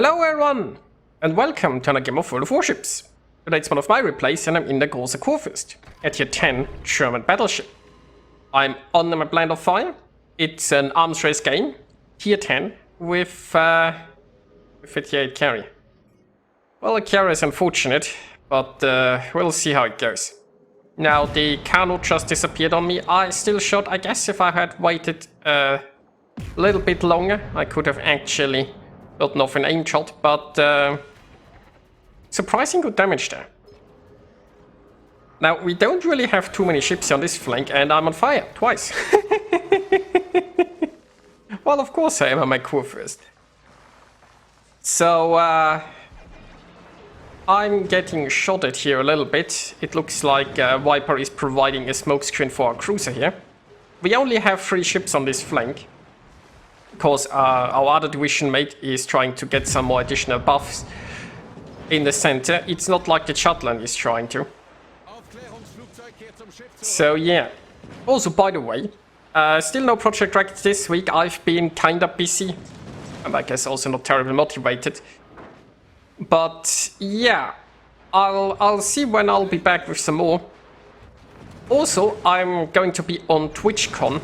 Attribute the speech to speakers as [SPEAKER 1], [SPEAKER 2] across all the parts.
[SPEAKER 1] Hello everyone, and welcome to another game of World of Warships. Today it's one of my replays and I'm in the Kurfürst at tier 10 German battleship. I'm on my Blind of Fire. It's an arms race game, tier 10, with 58 carry. Well, the carry is unfortunate, but we'll see how it goes. Now, the Kano just disappeared on me. I still shot. I guess if I had waited a little bit longer, I could have actually gotten off an aim shot, but surprising good damage there. Now, we don't really have too many ships on this flank, and I'm on fire twice. Well, of course I am on my Kurfürst. So, I'm getting shot at here a little bit. It looks like Viper is providing a smokescreen for our cruiser here. We only have 3 ships on this flank, because our other division mate is trying to get some more additional buffs in the center. It's not like the Jutland is trying to. So yeah. Also, by the way, still no Project Dragon this week. I've been kinda busy, and I guess also not terribly motivated. But yeah, I'll see when I'll be back with some more. Also, I'm going to be on TwitchCon.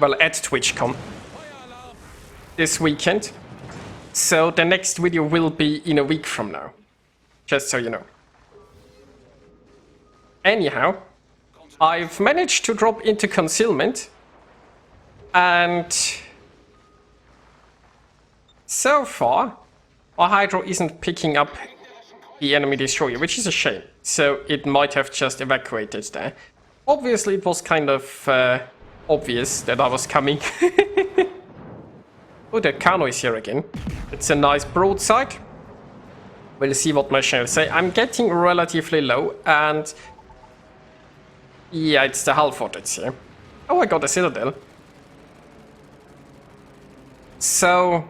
[SPEAKER 1] Well, at TwitchCon this weekend. So the next video will be in a week from now. Just so you know. Anyhow, I've managed to drop into concealment. And so far, our Hydro isn't picking up the enemy destroyer, which is a shame. So it might have just evacuated there. Obviously, it was kind of obvious that I was coming. Oh, the Kano is here again. It's a nice broadside. We'll see what my shells say. I'm getting relatively low, and yeah, it's the hull fort that's here. Oh, I got a citadel. So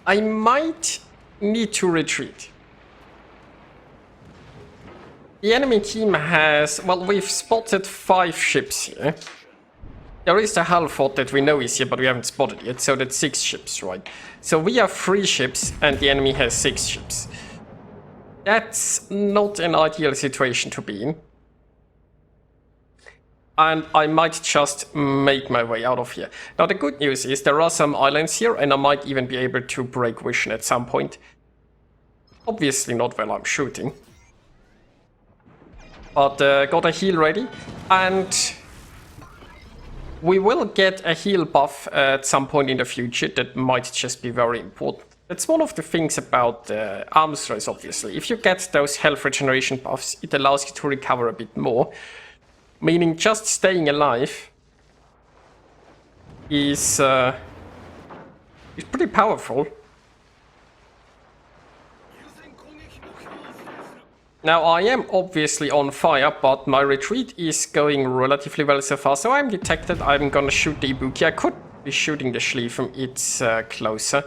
[SPEAKER 1] I might need to retreat. The enemy team has, well, we've spotted 5 ships here. There is the hull fort that we know is here, but we haven't spotted yet, so that's 6 ships, right? So we have 3 ships, and the enemy has 6 ships. That's not an ideal situation to be in. And I might just make my way out of here. Now, the good news is there are some islands here, and I might even be able to break vision at some point. Obviously not while I'm shooting. But got a heal ready, and we will get a heal buff at some point in the future that might just be very important. That's one of the things about arms race, obviously. If you get those health regeneration buffs, it allows you to recover a bit more. Meaning just staying alive is pretty powerful. Now, I am obviously on fire, but my retreat is going relatively well so far. So I'm detected. I'm gonna shoot the Ibuki. I could be shooting the Schlieffen. It's closer.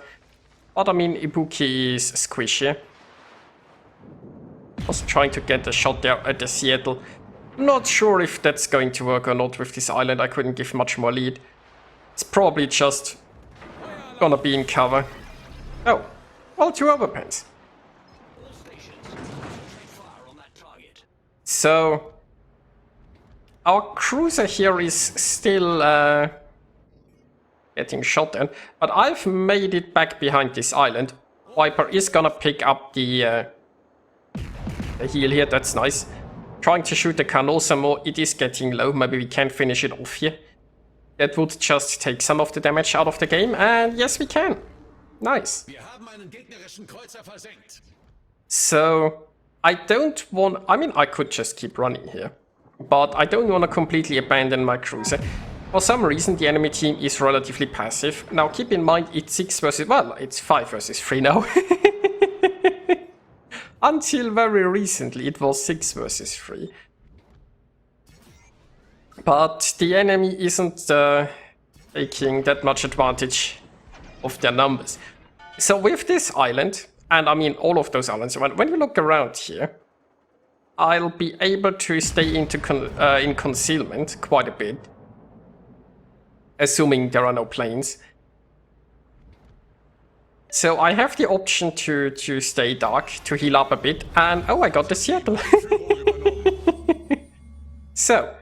[SPEAKER 1] But I mean, Ibuki is squishy. I was trying to get a shot there at the Seattle. Not sure if that's going to work or not with this island. I couldn't give much more lead. It's probably just gonna be in cover. Oh, well, 2 overpens. So our cruiser here is still getting shot at, but I've made it back behind this island. Viper is gonna pick up the heal here, that's nice. Trying to shoot the Kano some more, it is getting low, maybe we can finish it off here. That would just take some of the damage out of the game, and yes we can. Nice. So I don't want, I mean I could just keep running here, but I don't want to completely abandon my cruiser. For some reason the enemy team is relatively passive. Now keep in mind it's 6 versus, well, it's 5 versus 3 now. Until very recently it was 6 versus 3. But the enemy isn't taking that much advantage of their numbers. So with this island, and I mean all of those islands, when you look around here, I'll be able to stay in concealment quite a bit. Assuming there are no planes. So I have the option to stay dark, to heal up a bit, and oh, I got the circle. So,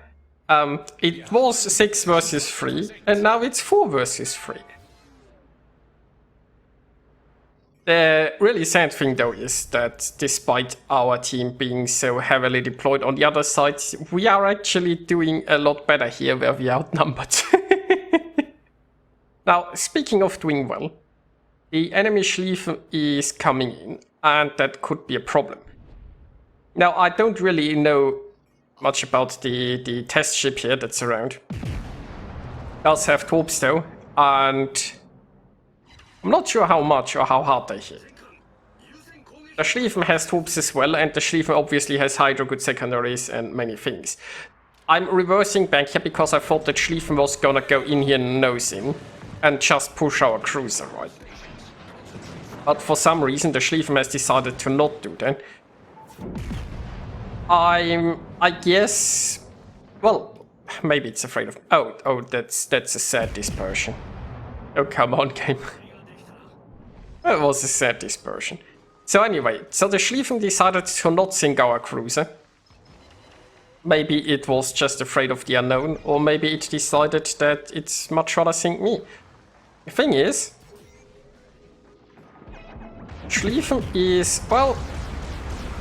[SPEAKER 1] it was 6 versus 3, and now it's 4 versus 3. The really sad thing though is that despite our team being so heavily deployed on the other side, we are actually doing a lot better here where we are outnumbered. Now, speaking of doing well, the enemy Schlieffen is coming in, and that could be a problem. Now, I don't really know much about the test ship here that's around. It does have torps though, and I'm not sure how much or how hard they hit. The Schlieffen has torps as well, and the Schlieffen obviously has hydro, good secondaries, and many things. I'm reversing back here because I thought that Schlieffen was gonna go in here nose in and just push our cruiser, right? But for some reason the Schlieffen has decided to not do that. I guess, well, maybe it's afraid of, oh, that's a sad dispersion. Oh, come on, game. That was a sad dispersion. So anyway, so the Schlieffen decided to not sink our cruiser. Maybe it was just afraid of the unknown, or maybe it decided that it's much rather sink me. The thing is, Schlieffen is, well,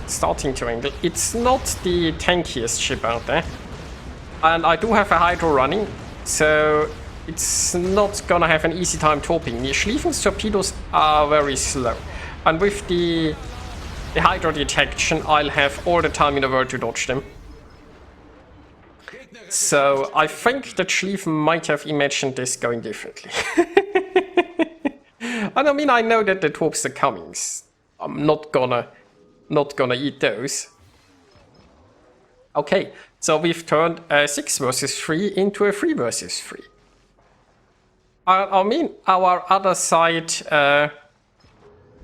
[SPEAKER 1] starting to angle. It's not the tankiest ship out there. And I do have a hydro running, so it's not gonna have an easy time torping me. Schlieffen's torpedoes are very slow. And with the hydro detection, I'll have all the time in the world to dodge them. So I think that Schlieffen might have imagined this going differently. And I mean, I know that the torps are coming. I'm not gonna eat those. Okay, so we've turned a 6 versus 3 into a 3 versus 3. I mean, our other side,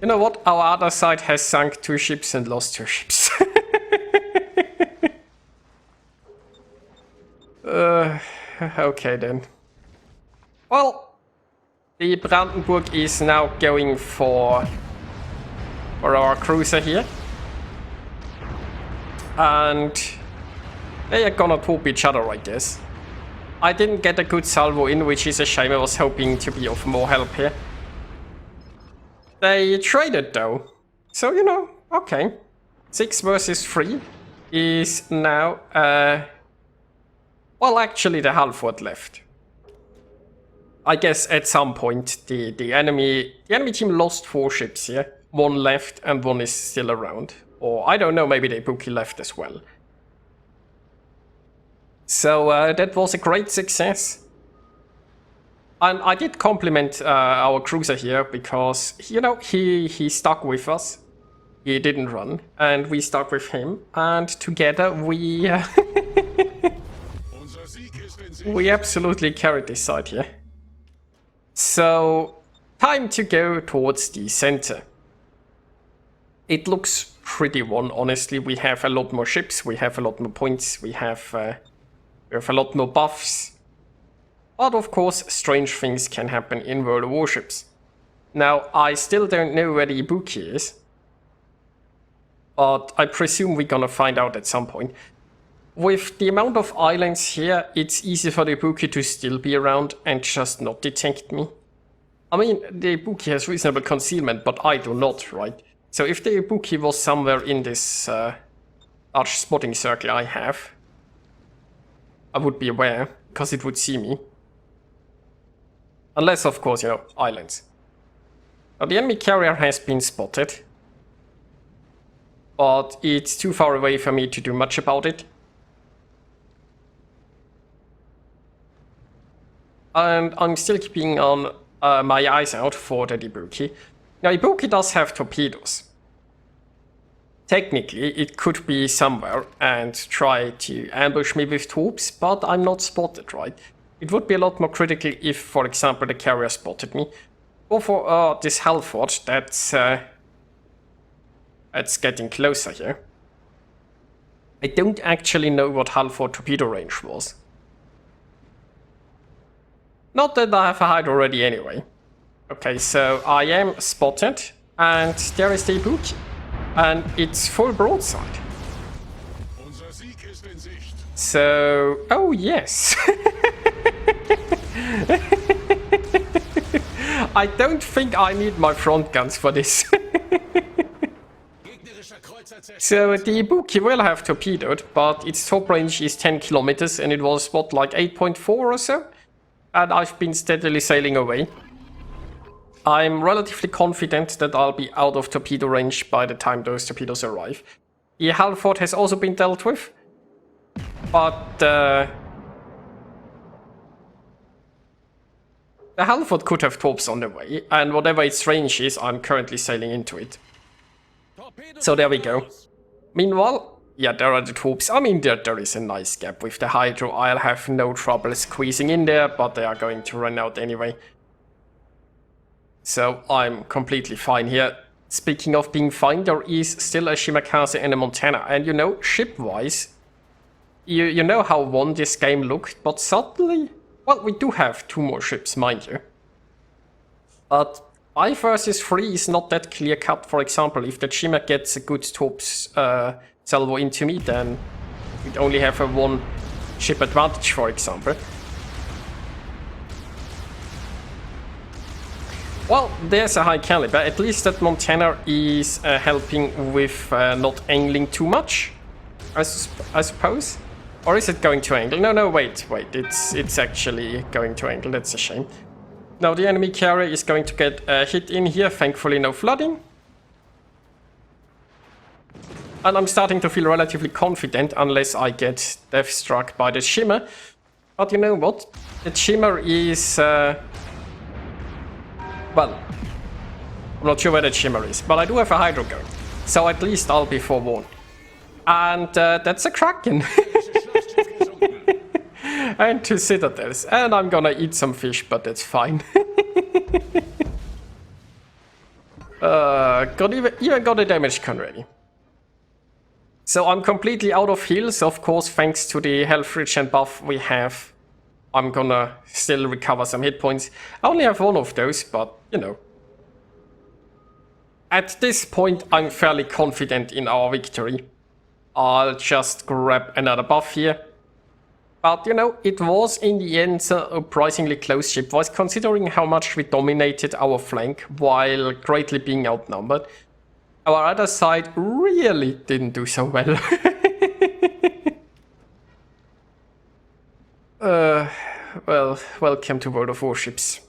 [SPEAKER 1] you know what? Our other side has sunk 2 ships and lost 2 ships. Okay then. Well, the Brandenburg is now going for our cruiser here. And they are gonna torp each other, I guess. I didn't get a good salvo in, which is a shame. I was hoping to be of more help here. They traded though. So, you know, okay. 6 versus 3 is now, well, actually the Halford left. I guess at some point the enemy team lost 4 ships here. 1 left and 1 is still around. Or I don't know, maybe the Ibuki left as well. So that was a great success. And I did compliment our cruiser here because, you know, he stuck with us. He didn't run, and we stuck with him. And together we we absolutely carried this side here. So time to go towards the center. It looks pretty won, honestly. We have a lot more ships, we have a lot more points, we have a lot more buffs. But of course, strange things can happen in World of Warships. Now, I still don't know where the Ibuki is. But I presume we're gonna find out at some point. With the amount of islands here, it's easy for the Ibuki to still be around and just not detect me. I mean, the Ibuki has reasonable concealment, but I do not, right? So if the Ibuki was somewhere in this large spotting circle I have, I would be aware, because it would see me. Unless, of course, you know, islands. Now, the enemy carrier has been spotted. But it's too far away for me to do much about it. And I'm still keeping on my eyes out for the Ibuki. Now, Ibuki does have torpedoes. Technically, it could be somewhere and try to ambush me with torps, but I'm not spotted, right? It would be a lot more critical if, for example, the carrier spotted me. Or for this Halford, that's getting closer here. I don't actually know what Halford torpedo range was. Not that I have a hide already anyway. Okay, so I am spotted, and there is the book, and it's full broadside. So, oh yes. I don't think I need my front guns for this. So the Ibuki will have torpedoed, but its top range is 10 kilometers, and it was, what, like 8.4 or so? And I've been steadily sailing away. I'm relatively confident that I'll be out of torpedo range by the time those torpedoes arrive. The Halford has also been dealt with, but the Halford could have torps on the way, and whatever its range is, I'm currently sailing into it. So there we go. Meanwhile, yeah, there are the torps. I mean, there is a nice gap with the Hydro. I'll have no trouble squeezing in there, but they are going to run out anyway. So I'm completely fine here. Speaking of being fine, there is still a Shimakaze and a Montana. And you know, ship-wise, you know how won this game looked, but suddenly, well, we do have 2 more ships, mind you. But 5 versus 3 is not that clear-cut. For example, if the Shima gets a good torps salvo into me, then we'd only have a 1 ship advantage, for example. Well, there's a high caliber. At least that Montana is helping with not angling too much, I suppose. Or is it going to angle? No, wait. It's actually going to angle. That's a shame. Now the enemy carrier is going to get hit in here. Thankfully, no flooding. And I'm starting to feel relatively confident, unless I get death struck by the Shimmer. But you know what? The Shimmer is... well, I'm not sure where the Shimmer is, but I do have a Hydro gun. So at least I'll be forewarned. And that's a Kraken. And 2 Citadels. And I'm gonna eat some fish, but that's fine. Even got a damage con ready. So I'm completely out of heals, of course, thanks to the health regen buff we have. I'm gonna still recover some hit points. I only have 1 of those, but, you know. At this point, I'm fairly confident in our victory. I'll just grab another buff here. But, you know, it was in the end a surprisingly close ship-wise, considering how much we dominated our flank while greatly being outnumbered. Our other side really didn't do so well. Well, welcome to World of Warships.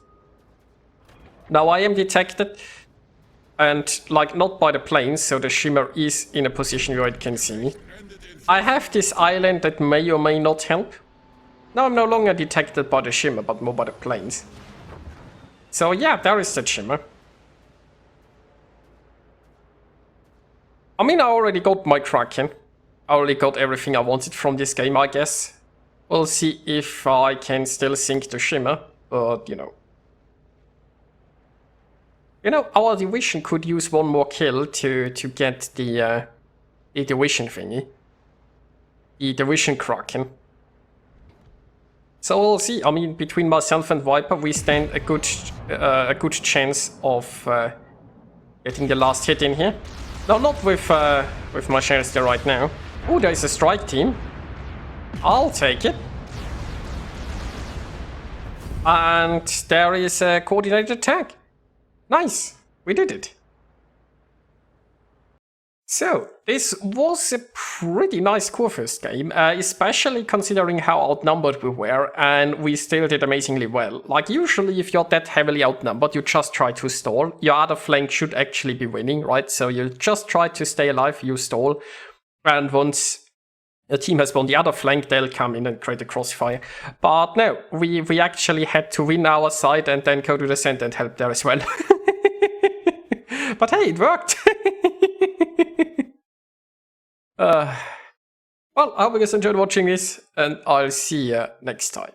[SPEAKER 1] Now I am detected, and like not by the planes, so the Shimmer is in a position where it can see me. I have this island that may or may not help. Now I'm no longer detected by the Shimmer, but more by the planes. So yeah, there is that Shimmer. I mean, I already got my Kraken. I already got everything I wanted from this game, I guess. We'll see if I can still sink the Shimmer, but you know. You know, our division could use 1 more kill to get the division thingy. The division Kraken. So we'll see. I mean, between myself and Viper, we stand a good chance of getting the last hit in here. No, not with my shares there right now. Oh, there's a strike team. I'll take it. And there is a coordinated attack. Nice, we did it. So, this was a pretty nice Kurfürst game, especially considering how outnumbered we were, and we still did amazingly well. Like, usually if you're that heavily outnumbered, you just try to stall. Your other flank should actually be winning, right? So you just try to stay alive, you stall, and once a team has won the other flank, they'll come in and create a crossfire. But no, we actually had to win our side and then go to the center and help there as well. But hey, it worked! Well, I hope you guys enjoyed watching this, and I'll see you next time.